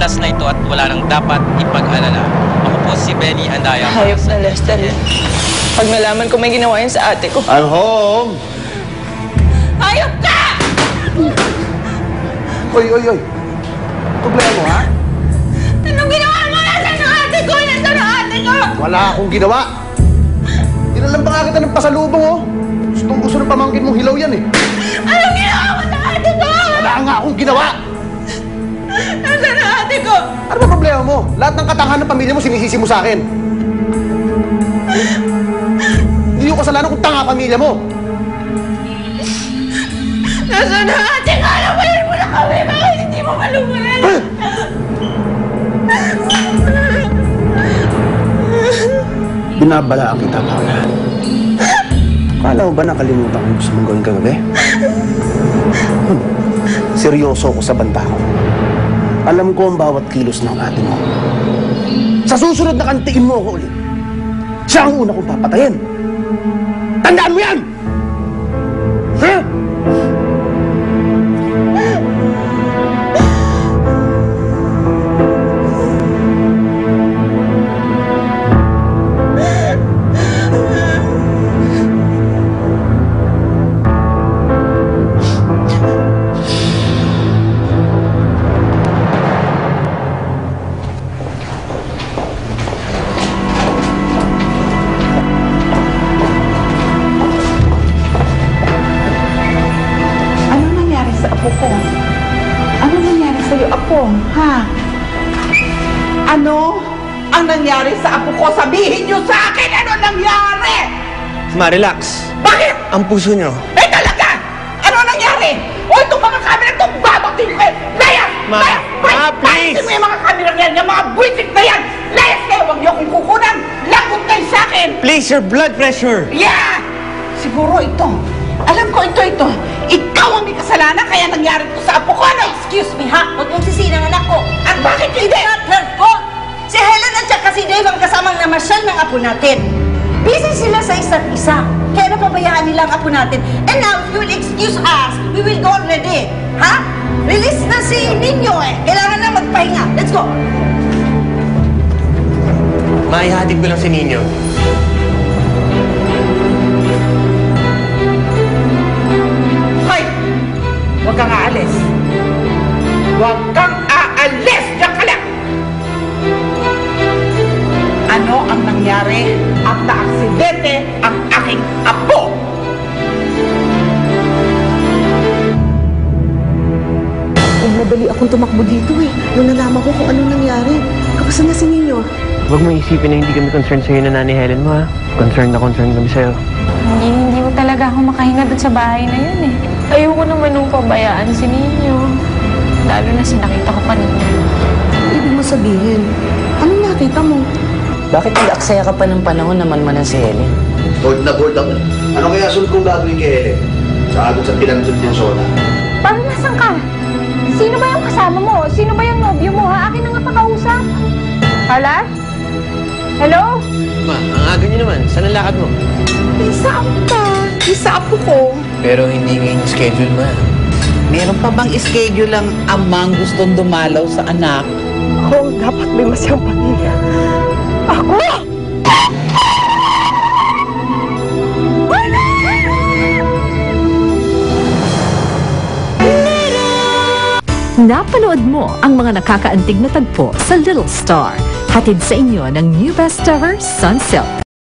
Plus na ito at wala nang dapat ipag-alala. Ako po si Benny Andaya. Hayop na Lester yan. Pag nalaman ko may ginawa yan sa ate ko. I'm home! Hayop ka! Oy! Problema mo, ha? Anong ginawa mo? Nasaan ang ate ko? Nasaan ang ate ko? Wala akong ginawa. Dinalan pa nga kita ng pasalubong, oh. Gustong-gusto ng pamangkin mong hilaw yan, eh. Anong ginawa mo sa ate ko? Wala nga akong ginawa. Nasaan ang ate ko? Ano ba problema mo? Lahat ng katangahan ng pamilya mo sinisisi mo sa akin. Hindi yung kasalanan kung tanga pamilya mo. Nasaan ang ate ko? Alabayan mo na kami. Bakit hindi mo malumunan? Binabalaan kita, Paula. Akala mo ba nakalimutan kung gusto mong gawin kagabi? Seryoso ako sa banta ko. Alam ko ang bawat kilos ng ate mo. Sa susunod na kantiin mo ako ulit, siya ang una kong papatayin. Tandaan mo yan! Ha? Ano nangyari sa'yo, Apo? Ha? Ano ang nangyari sa apo ko? Sabihin niyo sa akin ano nangyari! Ma, relax. Bakit? Ang puso niyo. Eh talaga! Ano nangyari? O itong mga camera itong babaktin ko eh! Layas! Ma, Layas! Ma, please! Bakit mo yung mga camera na yan? Yung mga buwisit na yan! Layas kayo! Huwag niyo akong kukunan! Lagot kayo sa akin! Please, your blood pressure! Yeah! Siguro ito. Alam ko ito. Ikaw ang may kasalanan kaya nangyari ito sa apo ko, ano? Excuse me, ha? Huwag mong sisihin ang anak ko. At bakit hindi? It's not her fault. Si Helen at saka si Dave ang kasamang namasyal ng apo natin. Busy sila sa isa't isa. Kaya napabayaan nila ang apo natin. And now, if you will excuse us, we will go already. Ha? Release na si Ninyo eh. Kailangan na magpahinga. Let's go. Maihatid ko lang si Ninyo. Huwag kang aalis. Huwag kang aalis! Diyan ka lang! Ano ang nangyari at na-aksidente ang aking apo? Madali akong tumakbo dito eh. Nung nalaman ko kung anong nangyari. Kamusta na si Ninyo? Huwag mo isipin na hindi kami concerned sa'yo na Nanay Helen mo, ha? Concerned kami sa'yo. Hindi ko talaga ako makahinga doon sa bahay na yun eh. Ayoko naman nung pabayaan si Ninyo. Lalo na sinakita ko pa ninyo. Ibig mo sabihin, anong nakita mo? Bakit nag-aksaya ka pa ng panahon na manmanan si Helen? Bored na bored ako. Ano kaya sunod kong gagawin kay Helen? Saka doon sa pinagdod niyang soda. Paano nasan ka? Sino ba yung kasama mo? Sino ba yung nobyo mo, ha? Akin na nga pakausap. Carla? Hello? Ma, ang aga niyo naman. Saan ang lakad mo? Saan ka? Isa apo ko. Pero hindi ngayon schedule, ma. Meron pa bang schedule ang amang gustong dumalaw sa anak? Oo, dapat may masayang pamilya. Ako! Napanood mo ang mga nakakaantig na tagpo sa Little Star. Hatid sa inyo ng New Best Ever Sunsilk.